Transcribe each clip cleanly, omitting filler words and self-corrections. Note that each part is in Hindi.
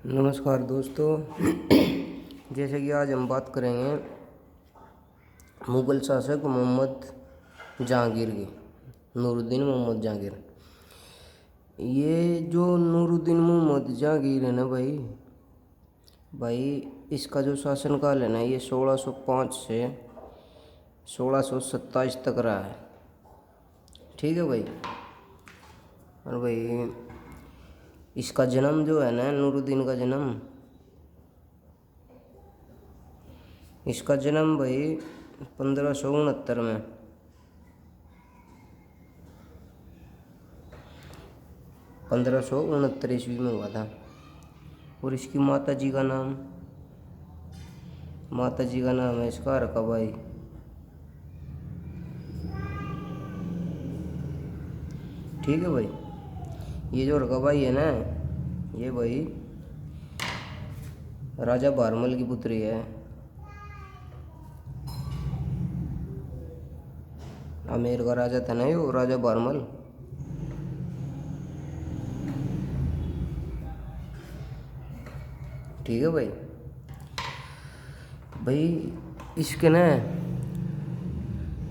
नमस्कार दोस्तों। जैसे कि आज हम बात करेंगे मुग़ल शासक मोहम्मद जहांगीर की। नूरुद्दीन मोहम्मद जहांगीर। ये जो नूरुद्दीन मोहम्मद जहांगीर है ना भाई इसका जो शासनकाल है ना ये 1605 से 1627 तक रहा है। ठीक है भाई। और भाई इसका जन्म जो है ना नूरुद्दीन का जन्म, इसका जन्म भाई 1569 में 1569 ईस्वी में हुआ था। और इसकी माता जी का नाम है इसका रकाबाई। ठीक है भाई। ये जो रकाबाई है ना ये भाई राजा भारमल की पुत्री है। आमेर का राजा था ना ये राजा भारमल। ठीक है भाई। इसके ना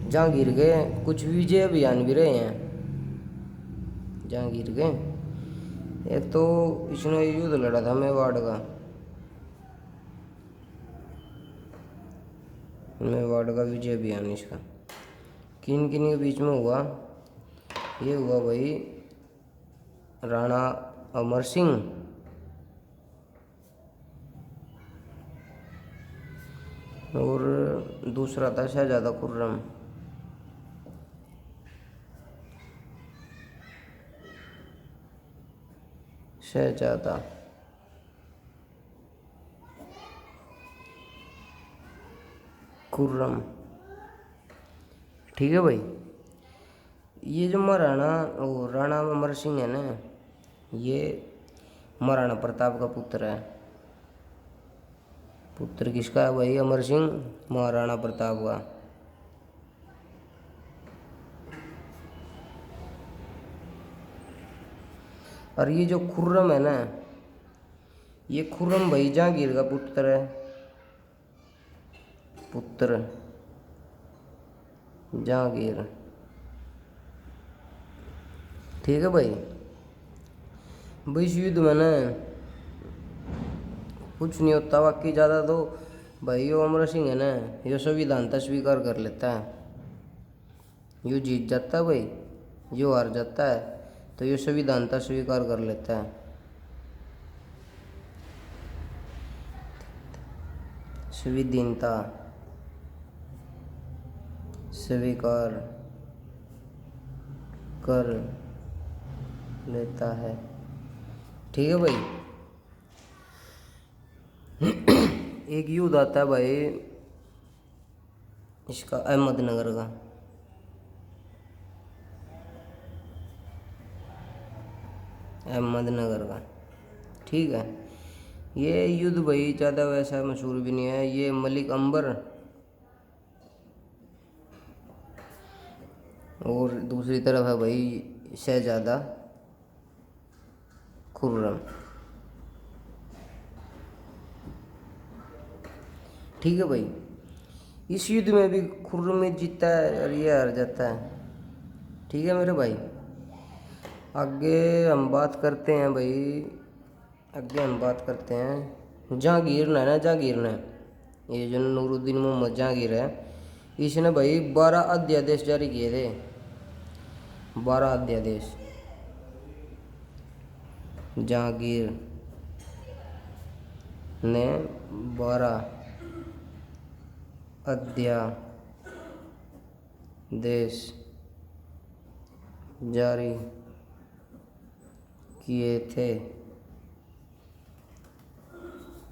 जहांगीर के कुछ विजय अभियान भी रहे हैं। जहांगीर के एक तो इसने युद्ध लड़ा था मेवाड़ का विजय अभियान इसका किन किन के बीच में हुआ। ये हुआ भाई राणा अमर सिंह और दूसरा था शहजादा खुर्रम। शहजादा खुर्रम। ठीक है भाई। ये जो राणा अमर सिंह है ना ये महाराणा प्रताप का पुत्र है। पुत्र किसका है भाई? अमर सिंह महाराणा प्रताप का। और ये जो खुर्रम है ना ये खुर्रम भाई जहांगीर का पुत्र है। पुत्र जहांगीर। ठीक है भाई। इस युद्ध में ना कुछ नहीं होता बाकी ज़्यादा तो भाई यो अमर सिंह है ना ये संविधान स्वीकार कर लेता है। यो जीत जाता है भाई, यो हार जाता है तो ये संविधान स्वीकार कर लेता है। संविधानता स्वीकार कर लेता है। ठीक है भाई। एक युद्ध आता है भाई इसका अहमदनगर का। अहमदनगर का। ठीक है। ये युद्ध भाई ज़्यादा वैसा मशहूर भी नहीं है। ये मलिक अंबर और दूसरी तरफ है भाई शहजादा खुर्रम। ठीक है भाई। इस युद्ध में भी खुर्रम में जीतता है और ये हार जाता है। ठीक है मेरे भाई। आगे हम बात करते हैं जहांगीर ने ये जो नूरुद्दीन मोहम्मद जहांगीर है इसने भाई 12 अध्यादेश जारी किए थे। 12 अध्यादेश जहांगीर ने 12 अध्यादेश जारी किए थे।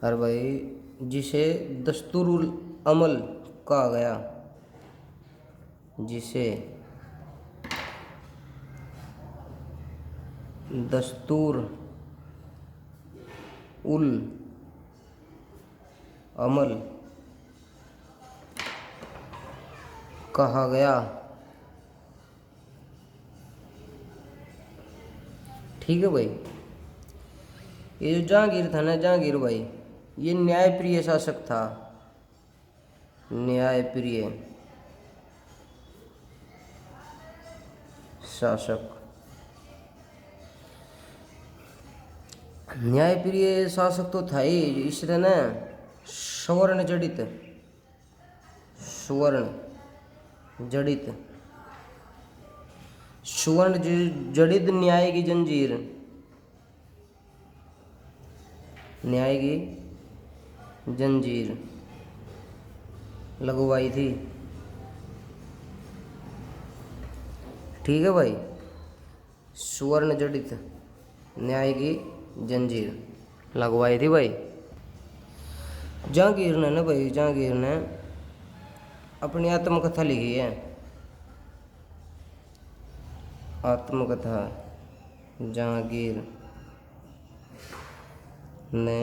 और भाई जिसे दस्तूरुल अमल कहा गया, जिसे दस्तूर उल अमल कहा गया। ठीक है भाई। ये जो जहांगीर था ना, जहांगीर भाई, ये न्यायप्रिय शासक था। न्यायप्रिय शासक। न्यायप्रिय शासक तो था ही, इसने ना स्वर्ण जड़ित, सुवर्ण जड़ित, सुवर्ण जड़ित न्याय की जंजीर, न्याय की जंजीर लगवाई थी। ठीक है भाई, सुवर्ण जड़ित न्याय की जंजीर लगवाई थी भाई। जहांगीर ने ना भाई, जहांगीर ने अपनी आत्मकथा लिखी है। आत्मकथा जहांगीर ने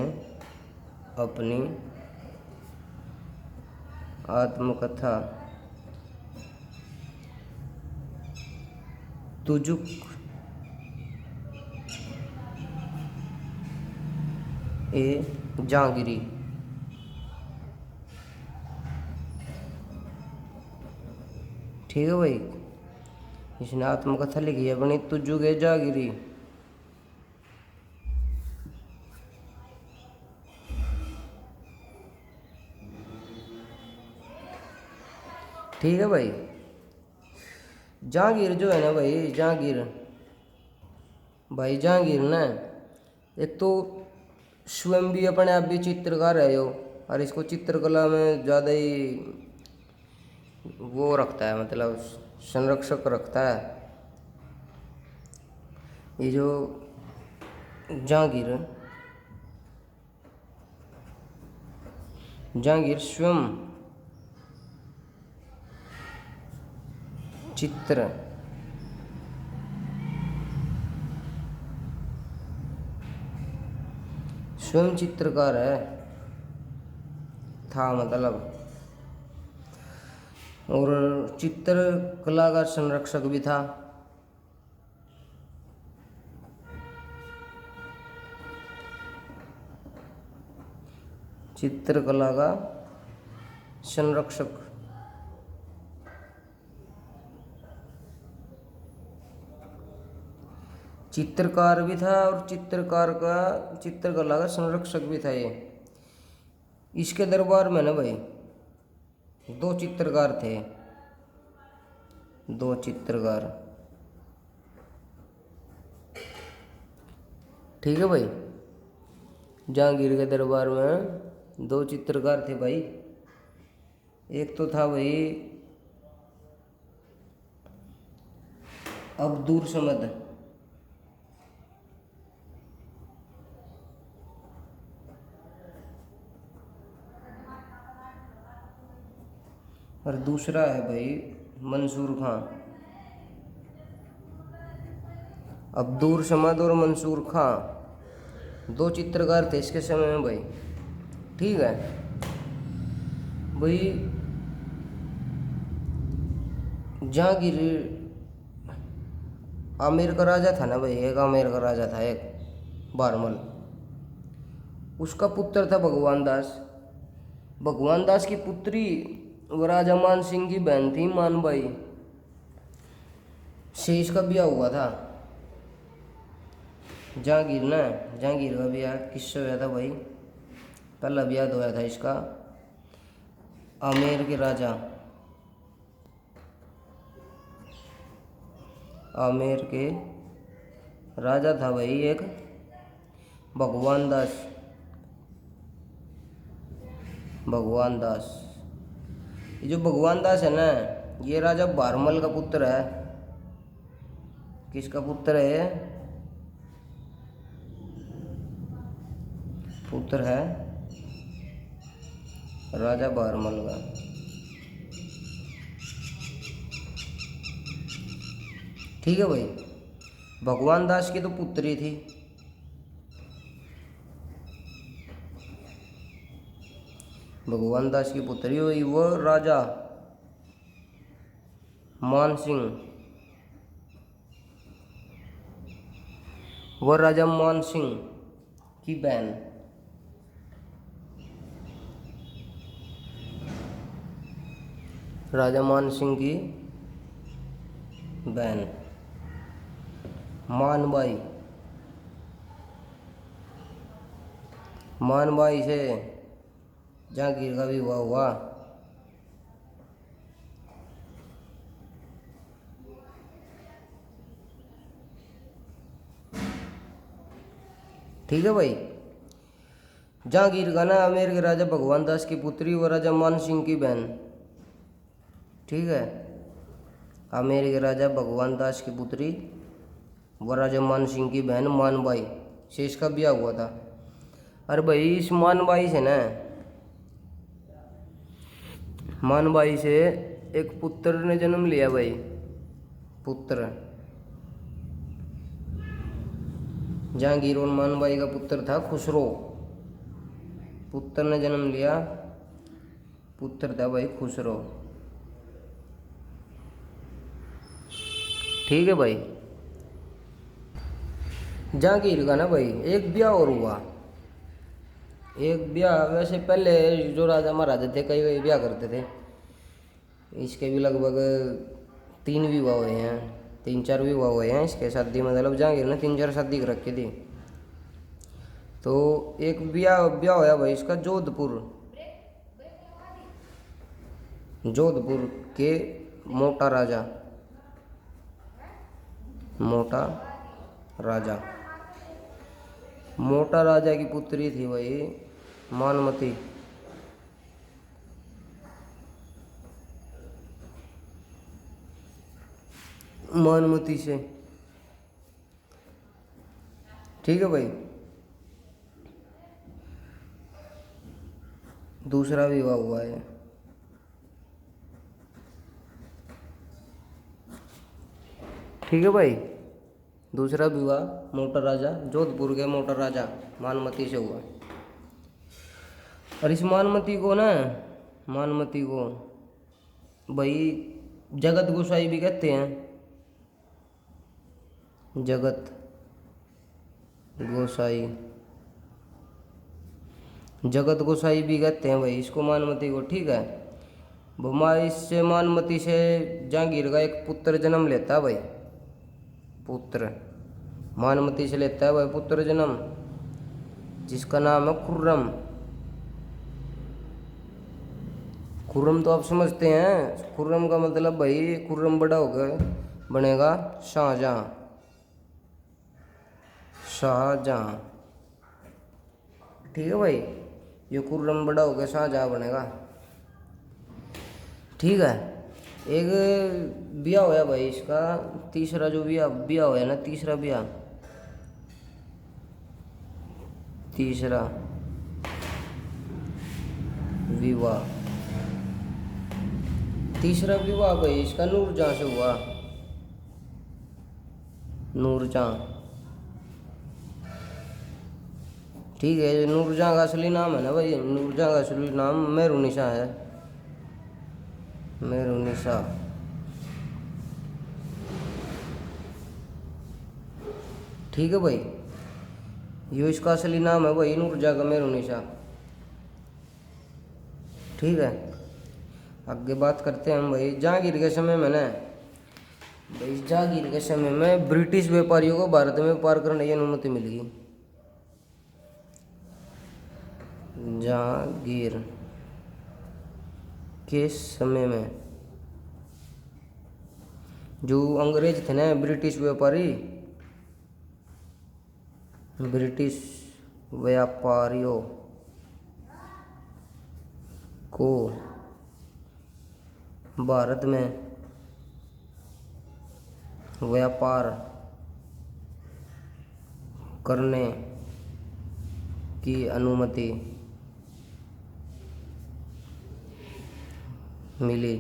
अपनी आत्मकथा तुजुक ए जहांगीरी, ठीक है भाई, इसने आत्मकथा लिखी है अपनी तुजुक ए जहांगीरी। ठीक है भाई, जहांगीर जो है ना भाई, जहांगीर भाई, जहांगीर ना एक तो स्वयं भी अपने आप भी चित्रकार है यो, और इसको चित्रकला में ज़्यादा ही वो रखता है, मतलब संरक्षक रखता है। ये जो जहांगीर, जहांगीर स्वयं चित्र स्वयं चित्रकार है था, मतलब, और चित्रकला का संरक्षक भी था। चित्रकला का संरक्षक, चित्रकार भी था और चित्रकला का संरक्षक भी था ये। इसके दरबार में ना भाई दो चित्रकार थे, दो चित्रकार। ठीक है भाई, जहांगीर के दरबार में दो चित्रकार थे भाई। एक तो था भाई अब्दुल समद, और दूसरा है भाई मंसूर खां। अब्दुल समद और मंसूर खां दो चित्रकार थे इसके समय में भाई। ठीक है भाई, जहांगीर आमेर का राजा था ना भाई, एक आमेर का राजा था, एक बारमल। उसका पुत्र था भगवान दास। भगवान दास की पुत्री वो राजा मान सिंह की बहन थी, मानबाई से इसका ब्याह हुआ था। जहांगीर ना, जहांगीर का ब्याह किससे हुआ था भाई? पहला ब्याह हुआ था इसका आमेर के राजा, आमेर के राजा था भाई एक भगवान दास। भगवान दास, ये जो भगवान दास है ना, ये राजा बारमल का पुत्र है। किसका पुत्र है? पुत्र है राजा बारमल का। ठीक है भाई, भगवान दास की तो पुत्री थी। भगवान दास की पुत्री हुई वो राजा मान सिंह, वो राजा मान सिंह की बहन। राजा मान सिंह की बहन मानबाई। मानबाई से जहांगीर का विवाह हुआ। ठीक है भाई। जहांगीर का ना आमेर के राजा भगवान दास की पुत्री व राजा मान सिंह की बहन। ठीक है, आमेर के राजा भगवान दास की पुत्री व राजा मान सिंह की बहन मानबाई से इसका ब्याह हुआ था। अरे भाई इस मानबाई से ना, मानबाई से एक पुत्र ने जन्म लिया भाई। पुत्र जहांगीर और मानबाई का पुत्र था खुसरो। पुत्र ने जन्म लिया, पुत्र था भाई खुसरो। ठीक है भाई। जहांगीर का ना भाई एक ब्याह और हुआ। एक ब्याह, वैसे पहले जो राजा महाराजा थे कई कई ब्याह करते थे। इसके भी लगभग 3 विवाह हुए हैं, 3-4 विवाह हुए हैं इसके शादी। मतलब जहांगीर ने 3-4 शादी कर रखी थी। तो एक ब्याह ब्याह होया भाई इसका जोधपुर के मोटा राजा, मोटा राजा की पुत्री थी भाई मानमती। मानमती से। ठीक है भाई। दूसरा विवाह हुआ है। ठीक है भाई। दूसरा विवाह मोटा राजा, जोधपुर के मोटा राजा मानमती से हुआ। और इस मानमती को भाई जगत गोसाई भी कहते हैं। जगत गोसाई भी कहते हैं भाई इसको, मानमती को। ठीक है। इससे मानमती से जहांगीर का एक पुत्र जन्म लेता है भाई। पुत्र मानमती से लेता है भाई पुत्र जन्म, जिसका नाम है खुर्रम। खुर्रम तो आप समझते हैं। खुर्रम का मतलब भाई, खुर्रम बड़ा होकर बनेगा शाहजहां। ठीक है भाई। ये खुर्रम बड़ा होकर शाहजहां बनेगा। ठीक है। एक ब्याह होया भाई इसका, तीसरा जो ब्याह होया ना, तीसरा विवाह भाई इसका नूरजहां से हुआ। नूरजहां। ठीक है। नूरजहां का असली नाम है ना भाई, नूरजहां का असली नाम मेहरुनिसा है। मेहरुनिसा। ठीक है भाई। ये इसका असली नाम है भाई नूरजहां का मेहरुनिसा। ठीक है। आगे बात करते हैं हम भाई जहांगीर के समय में ना। भाई जहांगीर के समय में ब्रिटिश व्यापारियों को भारत में व्यापार करने की अनुमति मिल गई। जहांगीर के समय में जो अंग्रेज थे ना, ब्रिटिश व्यापारियों को भारत में व्यापार करने की अनुमति मिली।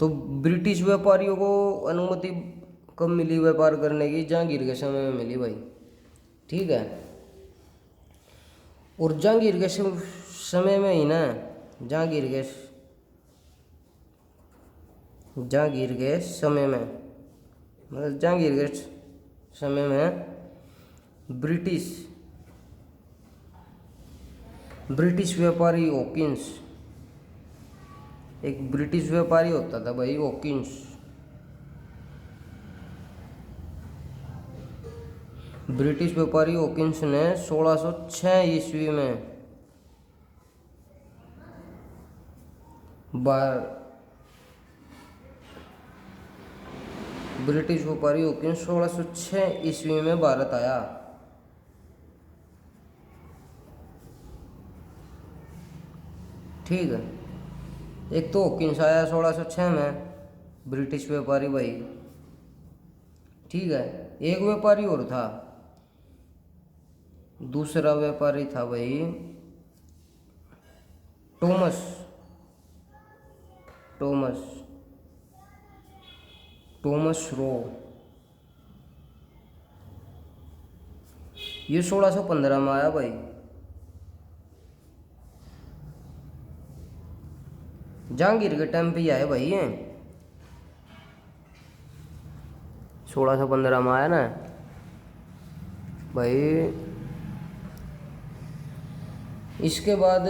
तो ब्रिटिश व्यापारियों को अनुमति कब मिली व्यापार करने की? जहांगीर के समय में मिली भाई। ठीक है। और जहांगीर के समय में ही ना, जहांगीर के समय में मतलब जहांगीर के समय में ब्रिटिश ब्रिटिश व्यापारी हॉकिंस, एक ब्रिटिश व्यापारी होता था भाई हॉकिंस। ब्रिटिश व्यापारी हॉकिंस ने 1606 ईस्वी में ब्रिटिश व्यापारी हॉकिंस 1606 ईस्वी में भारत आया। ठीक है, एक तो हॉकिंस आया 1606 में, ब्रिटिश व्यापारी भाई। ठीक है, एक व्यापारी और था, दूसरा व्यापारी था भाई टॉमस टॉमस टॉमस रो। ये 1615 में आया भाई। जहांगीर के टाइम पे ही आए भाई ये, 1615 में आया ना भाई। इसके बाद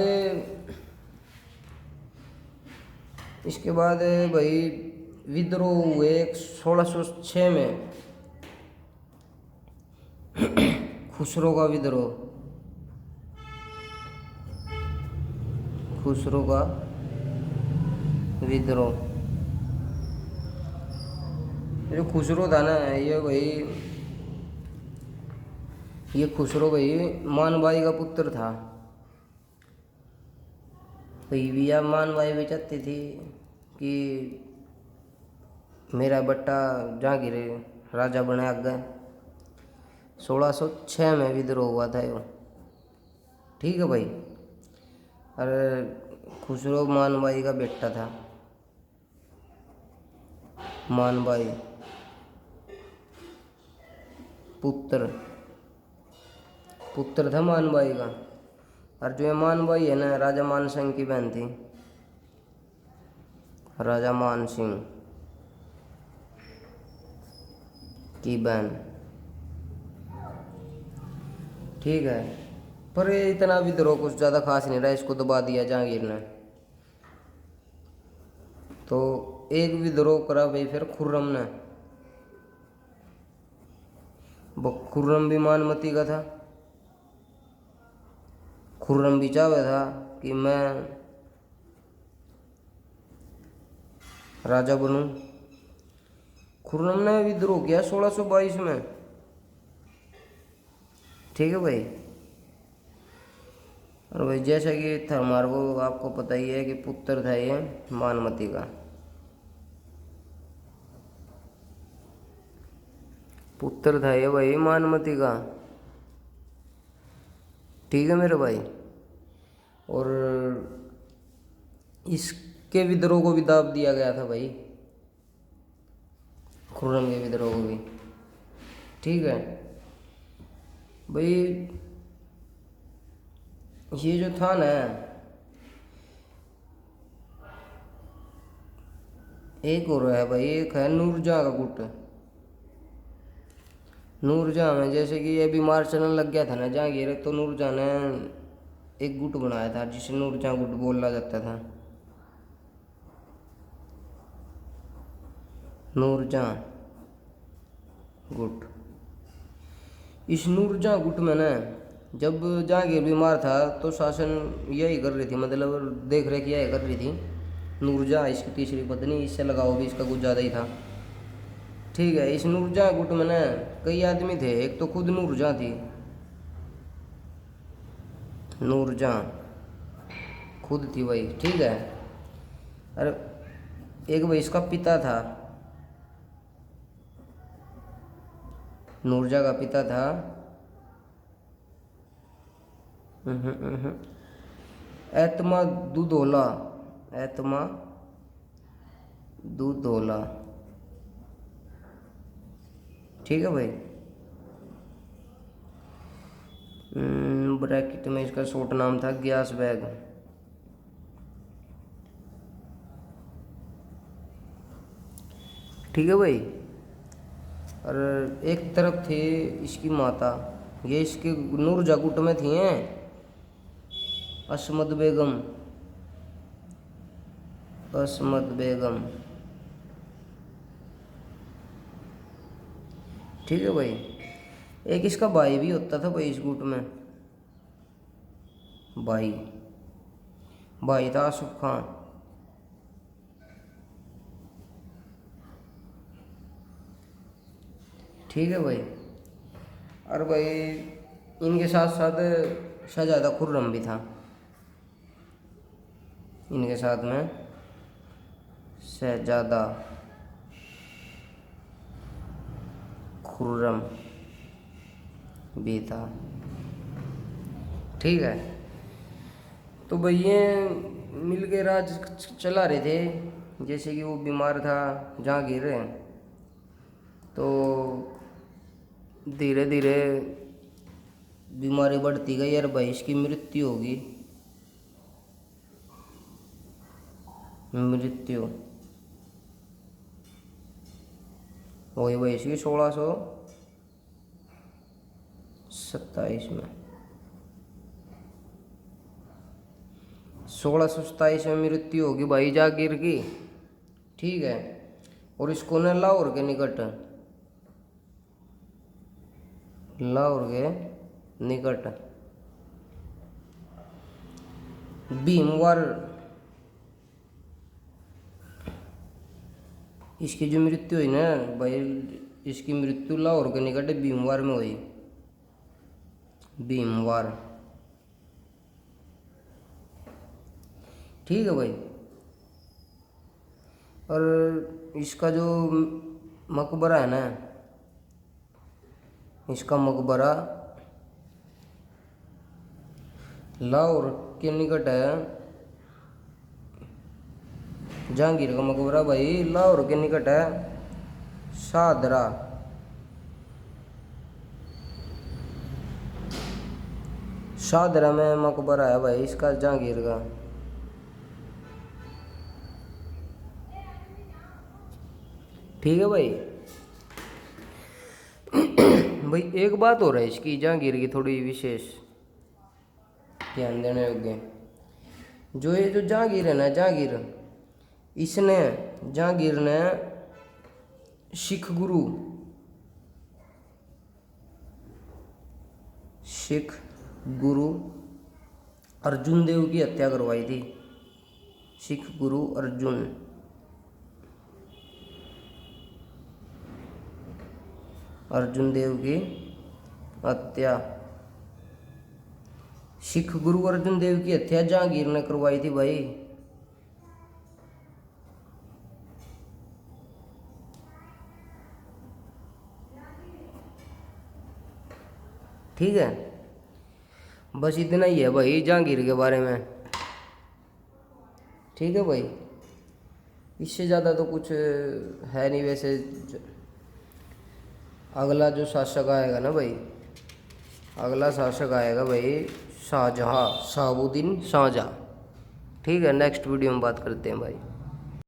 भाई विद्रोह हुए 1606 में, खुसरो का विद्रोह। जो खुसरो था ना ये खुसरो भाई मानबाई का पुत्र था। बीविया मानबाई भी चाहती थी कि मेरा बेटा जहांगीर राजा बने आगे। 1606 में विद्रोह हुआ था यो। ठीक है भाई, अरे खुसरो मानबाई का बेटा था। मानबाई पुत्र था मानबाई का। और जो ये मानबाई है ना, राजा मान सिंह की बहन थी, राजा मान सिंह की बहन। ठीक है, पर ये इतना विद्रोह कुछ ज़्यादा खास नहीं रहा, इसको दबा दिया जहांगीर ने। तो एक विद्रोह करा भाई फिर खुर्रम ने। खुर्रम भी मानमती का था। खुर्रम भी चाहता था कि मैं राजा बनूं। खुर्रम ने विद्रोह किया 1622 में। ठीक है भाई, और भाई जैसा कि था हमारे को आपको पता ही है कि पुत्र था ये मानमती का। पुत्र था ये भाई मानमती का। ठीक है मेरे भाई, और इसके विद्रोह को भी दाब दिया गया था भाई, खुर्रम के विद्रोह को भी। ठीक है भाई, ये जो था ना, एक और है भाई, एक है नूरजहां का गुट। नूरजहां में जैसे कि ये बीमार चलने लग गया था ना जहांगीर, तो नूरजहां ने एक गुट बनाया था जिसे नूरजहां गुट बोला जाता था। नूरजहां गुट। इस नूरजहां गुट में ना, जब जहांगीर बीमार था तो शासन यही कर रही थी, मतलब देख रेख यही कर रही थी नूरजहां, इसकी तीसरी पत्नी। इससे लगाव भी इसका कुछ ज़्यादा ही था। ठीक है, इस नूरजहां गुट में ना कई आदमी थे। एक तो खुद नूरजहां थी, नूरजहां खुद थी भाई। ठीक है, अरे एक भाई इसका पिता था, नूरजहां का पिता था एतमादुद्दौला। ठीक है भाई, ब्रैकेट में इसका शॉर्ट नाम था ग्यास बैग। ठीक है भाई, और एक तरफ थे इसकी माता, ये इसके नूरजहां गुट में थी हैं। असमत बेगम, असमत बेगम। ठीक है भाई। एक इसका भाई भी होता था भाई इस गुट में, भाई भाई था आसफ खान। ठीक है भाई। और भाई इनके साथ साथ शहजादा खुर्रम भी था, इनके साथ में शहजादा खुर्रम भी था। ठीक है। तो भाई ये मिल के राज चला रहे थे। जैसे कि वो बीमार था जहांगीर, तो धीरे धीरे बीमारी बढ़ती गई और भाई इसकी मृत्यु होगी, मृत्यु वही भाई इसकी 1627 में, 1627 में मृत्यु होगी भाई जहांगीर की। ठीक है। और इसको न लाहौर के निकट, लाहौर के निकट भीमवार, इसकी जो मृत्यु हुई ना भाई, इसकी मृत्यु लाहौर के निकट भीमवार में हुई, भीमवार। ठीक है भाई। और इसका जो मकबरा है ना, इसका मकबरा लाहौर के निकट है। जहांगीर का मकबरा भाई लाहौर के निकट है, शाहदरा, शाहदरा में मकबरा है भाई इसका जहांगीर का। ठीक है भाई। भाई एक बात हो रहा है इसकी जहांगीर की थोड़ी विशेष ध्यान देने योग्य, जो ये जो जहांगीर है ना, जहांगीर इसने, जहांगीर ने सिख गुरु, सिख गुरु अर्जुन देव की हत्या करवाई थी। सिख गुरु अर्जुन, अर्जुन देव की हत्या, सिख गुरु अर्जुन देव की हत्या जहांगीर ने करवाई थी भाई। ठीक है। बस इतना ही है भाई जहांगीर के बारे में। ठीक है भाई। इससे ज़्यादा तो कुछ है नहीं वैसे। अगला जो शासक आएगा ना भाई, अगला शासक आएगा भाई शाहजहाँ, शहाबुद्दीन शाहजहाँ। ठीक है। नेक्स्ट वीडियो में बात करते हैं भाई।